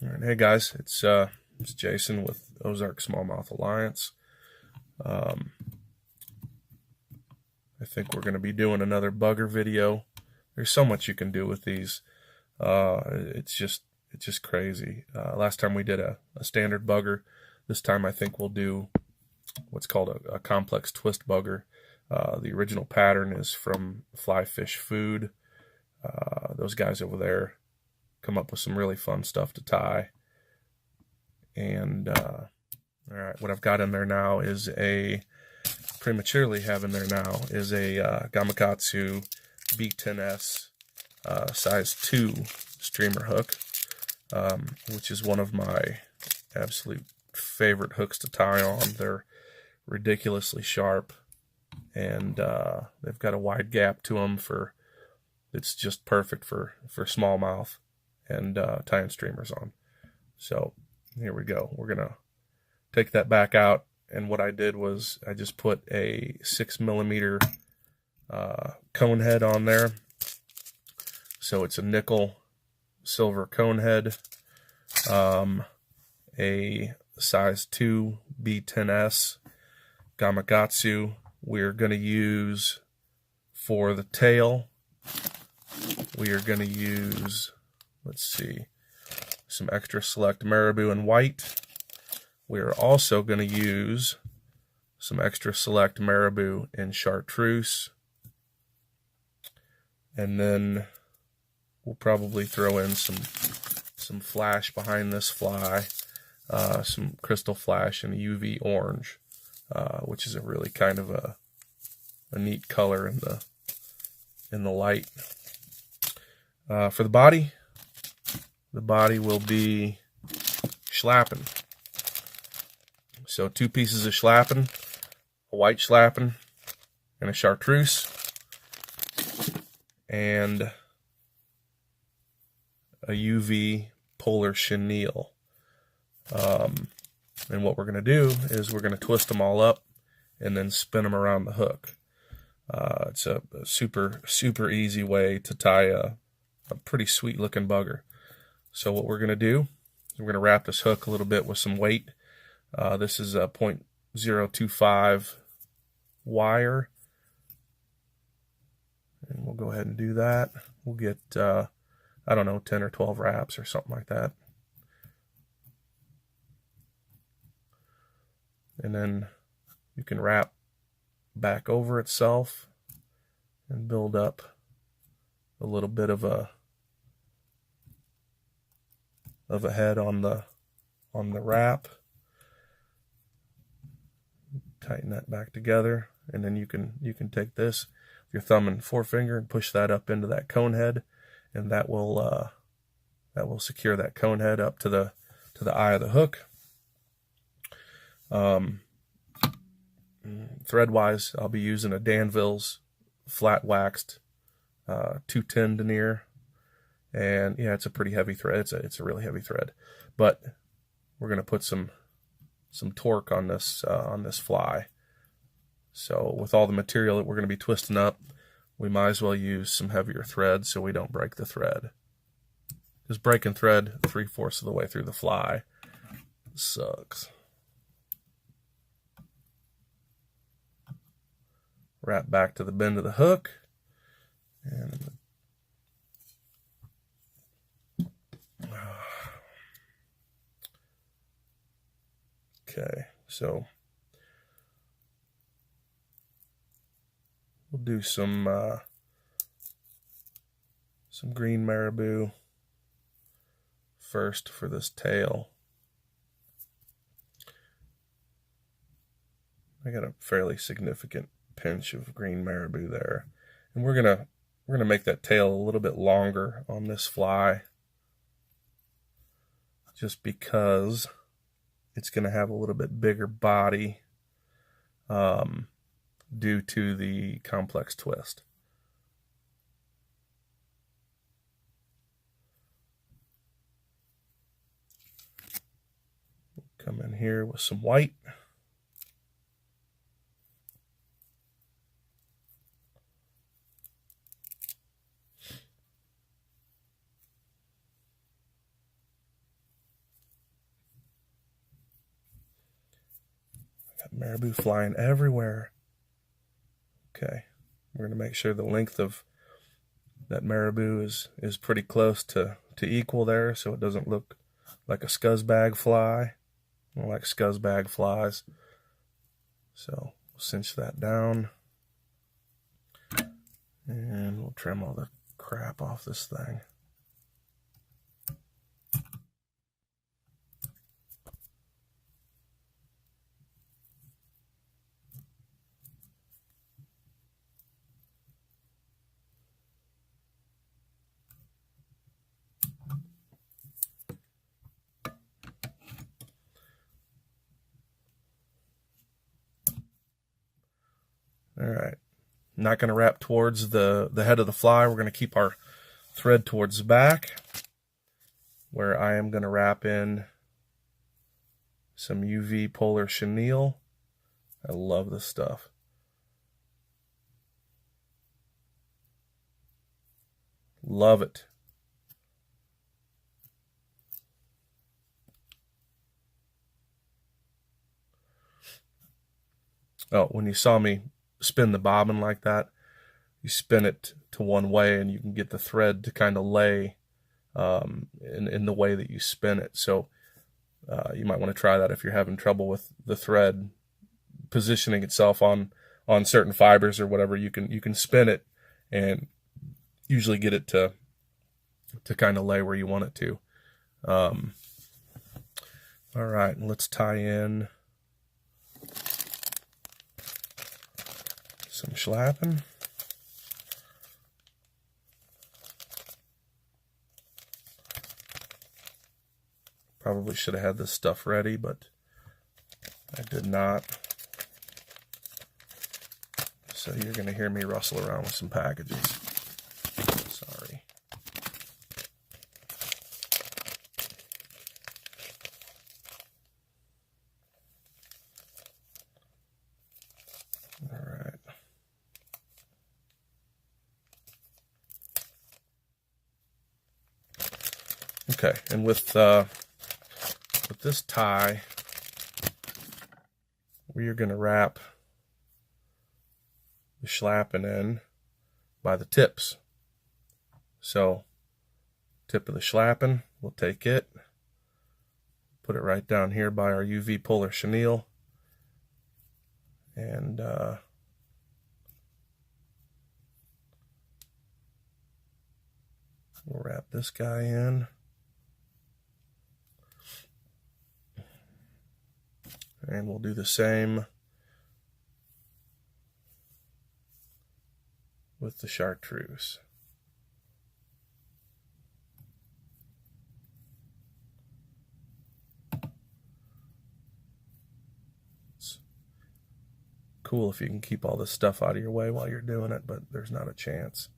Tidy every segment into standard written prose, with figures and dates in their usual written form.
All right, hey guys, it's Jason with Ozarks Smallmouth Alliance. Um, I think we're going to be doing another bugger video. There's so much you can do with these. It's just crazy. Last time we did a standard bugger. This time I think we'll do what's called a complex twist bugger. The original pattern is from Fly Fish Food. Those guys over there come up with some really fun stuff to tie. And all right, what I've got in there now is prematurely have in there now is a Gamakatsu B10S size 2 streamer hook, which is one of my absolute favorite hooks to tie on. They're ridiculously sharp, and they've got a wide gap to them it's just perfect for smallmouth and tying streamers on. So here we go. We're gonna take that back out, and what I did was I just put a 6mm cone head on there. So it's a nickel silver cone head, a size 2 B10S Gamakatsu. We're going to use for the tail, we are going to use, let's see, some extra select marabou in white. We are also going to use some extra select marabou in chartreuse. And then we'll probably throw in some flash behind this fly, some crystal flash and UV orange, which is a really kind of a neat color in the light. For the body will be schlappen. So 2 pieces of schlappen, a white schlappen, and a chartreuse, and a UV polar chenille. And what we're going to do is we're going to twist them all up and then spin them around the hook. It's a super easy way to tie a pretty sweet looking bugger. So what we're going to do is we're going to wrap this hook a little bit with some weight. This is a .025 wire, and we'll go ahead and do that. We'll get I don't know, 10 or 12 wraps or something like that. And then you can wrap back over itself and build up a little bit of a head on the wrap. Tighten that back together, and then you can take this with your thumb and forefinger and push that up into that cone head, and that will secure that cone head up to the eye of the hook. Thread wise, I'll be using a Danville's flat waxed 210 denier, and yeah, it's a pretty heavy thread. It's a really heavy thread, but we're gonna put some torque on this fly. So with all the material that we're going to be twisting up, we might as well use some heavier thread so we don't break the thread. Just breaking thread 3/4 of the way through the fly sucks. Wrap back to the bend of the hook, and okay, so we'll do some green marabou first for this tail. I got a fairly significant pinch of green marabou there, and we're gonna make that tail a little bit longer on this fly, just because it's going to have a little bit bigger body due to the complex twist. Come in here with some white. Marabou flying everywhere. Okay, we're going to make sure the length of that marabou is pretty close to equal there, so it doesn't look like a scuzzbag fly. I don't like scuzzbag flies. So we'll cinch that down. And we'll trim all the crap off this thing. All right. Not going to wrap towards the head of the fly. We're going to keep our thread towards the back, where I am going to wrap in some UV polar chenille. I love this stuff. Love it. Oh, when you saw me spin the bobbin like that, you spin it to one way and you can get the thread to kind of lay in the way that you spin it. So you might want to try that if you're having trouble with the thread positioning itself on certain fibers or whatever. You can spin it and usually get it to kind of lay where you want it to. All right, let's tie in some schlappen. Probably should have had this stuff ready, but I did not. So you're going to hear me rustle around with some packages. Sorry. All right. Okay, and with this tie, we are going to wrap the schlappen in by the tips. So, tip of the schlappen, we'll take it, put it right down here by our UV polar chenille, and we'll wrap this guy in. And we'll do the same with the chartreuse. It's cool if you can keep all this stuff out of your way while you're doing it, but there's not a chance.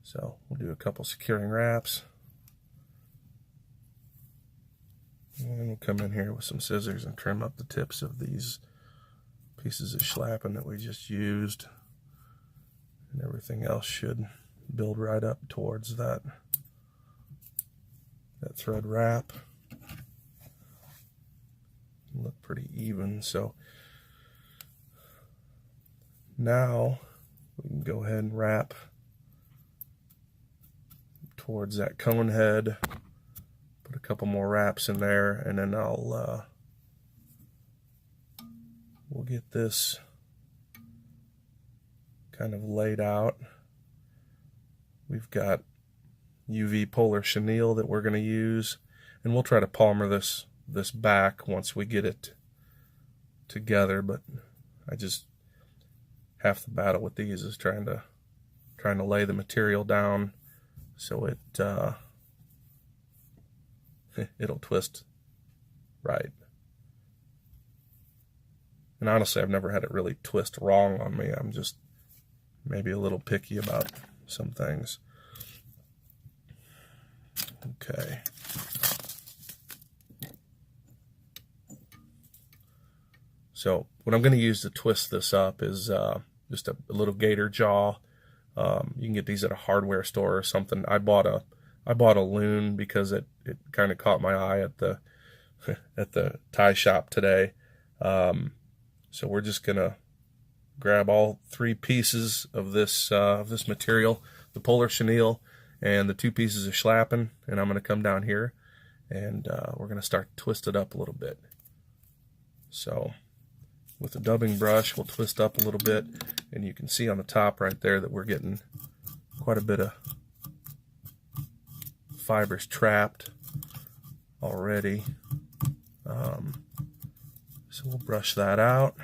So we'll do a couple securing wraps. And we'll come in here with some scissors and trim up the tips of these pieces of schlappen that we just used. And everything else should build right up towards that thread wrap. Look pretty even. So now we can go ahead and wrap towards that cone head. Put a couple more wraps in there, and then we'll get this kind of laid out. We've got UV polar chenille that we're going to use, and we'll try to palmer this back once we get it together. But I just half the battle with these is trying to lay the material down so it'll twist right. And honestly, I've never had it really twist wrong on me. I'm just maybe a little picky about some things. Okay. So what I'm going to use to twist this up is just a little gator jaw. You can get these at a hardware store or something. I bought a loon because it kind of caught my eye at the tie shop today. So we're just gonna grab all 3 pieces of this material, the polar chenille and the 2 pieces of schlappen, and I'm gonna come down here and we're gonna start to twist it up a little bit. So with the dubbing brush, we'll twist up a little bit, and you can see on the top right there that we're getting quite a bit of fibers trapped already. So we'll brush that out.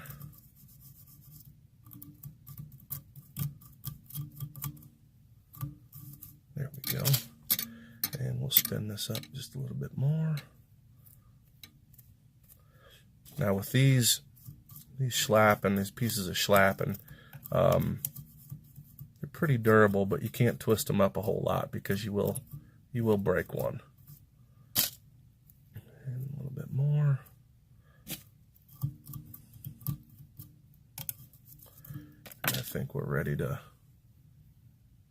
There we go. And we'll spin this up just a little bit more. Now with these schlappen, these pieces of schlappen, they're pretty durable, but you can't twist them up a whole lot because you will break one. And a little bit more. And I think we're ready to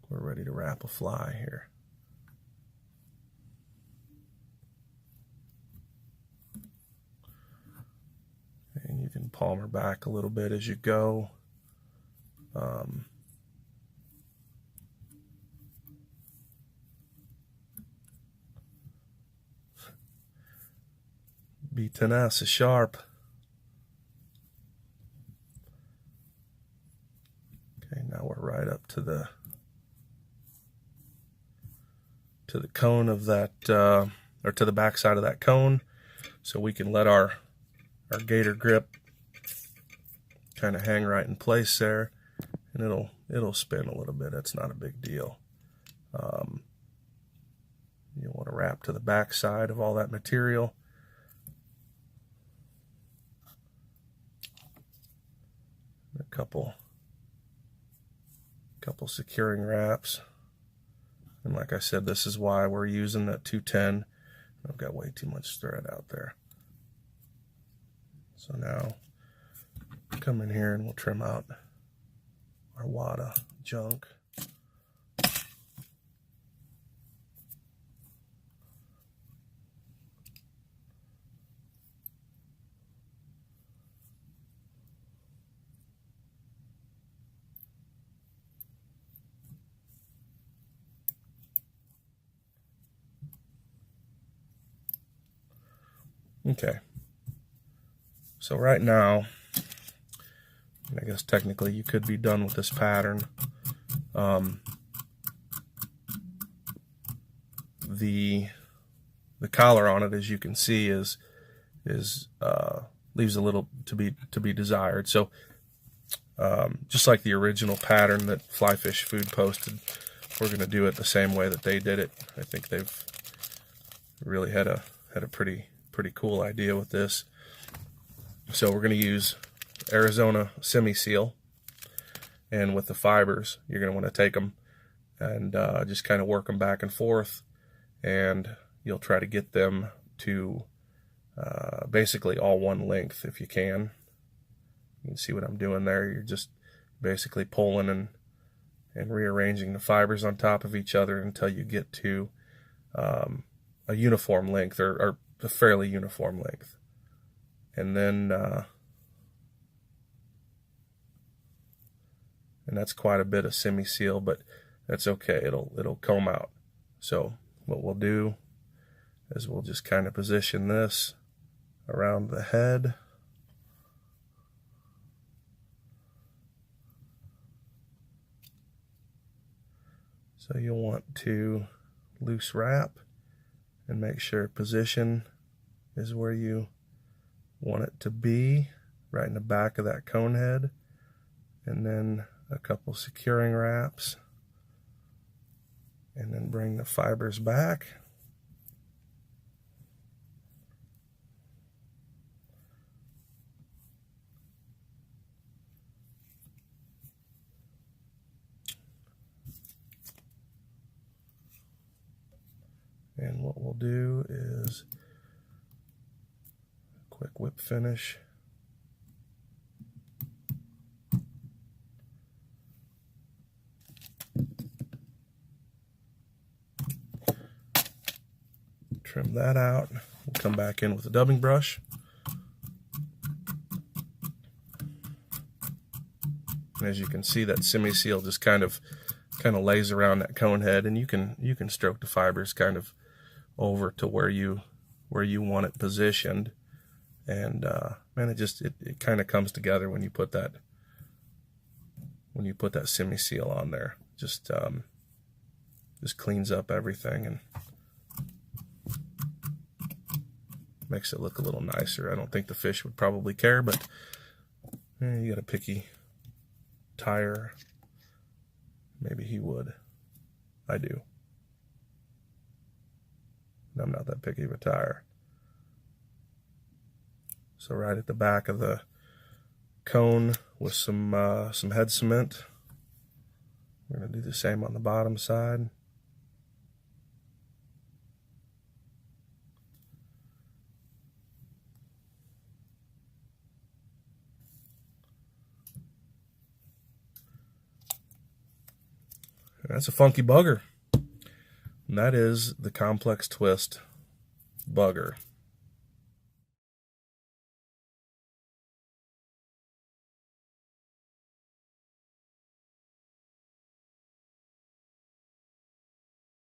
wrap a fly here. And you can palm her back a little bit as you go. Be tenacious, sharp. Okay, now we're right up to the cone of that, or to the back side of that cone, so we can let our gator grip kind of hang right in place there, and it'll spin a little bit. That's not a big deal. You want to wrap to the back side of all that material. A couple securing wraps, and like I said, this is why we're using that 210. I've got way too much thread out there. So now come in here and we'll trim out our wad of junk. Okay, so right now, I guess technically you could be done with this pattern. The collar on it, as you can see, is leaves a little to be desired. So just like the original pattern that Fly Fish Food posted, we're going to do it the same way that they did it. I think they've really had a pretty cool idea with this. So we're going to use Arizona semi-seal, and with the fibers, you're going to want to take them and just kind of work them back and forth, and you'll try to get them to basically all one length if you can. You can see what I'm doing there. You're just basically pulling and rearranging the fibers on top of each other until you get to a uniform length, or a fairly uniform length. And then and that's quite a bit of semi-seal, but that's okay. It'll comb out. So what we'll do is we'll just kind of position this around the head. So you'll want to loose wrap and make sure position is where you want it to be, right in the back of that cone head, and then a couple securing wraps, and then bring the fibers back. And what we'll do is a quick whip finish. Trim that out. We'll come back in with a dubbing brush. And as you can see, that semi-seal just kind of lays around that cone head, and you can stroke the fibers kind of over to where you want it positioned. And man, it kind of comes together when you put that semi-seal on there. Just cleans up everything and makes it look a little nicer. I don't think the fish would probably care, but you got a picky tire. Maybe he would. I do. I'm not that picky of a tire. So right at the back of the cone with some head cement. We're going to do the same on the bottom side. And that's a funky bugger. And that is the complex twist bugger.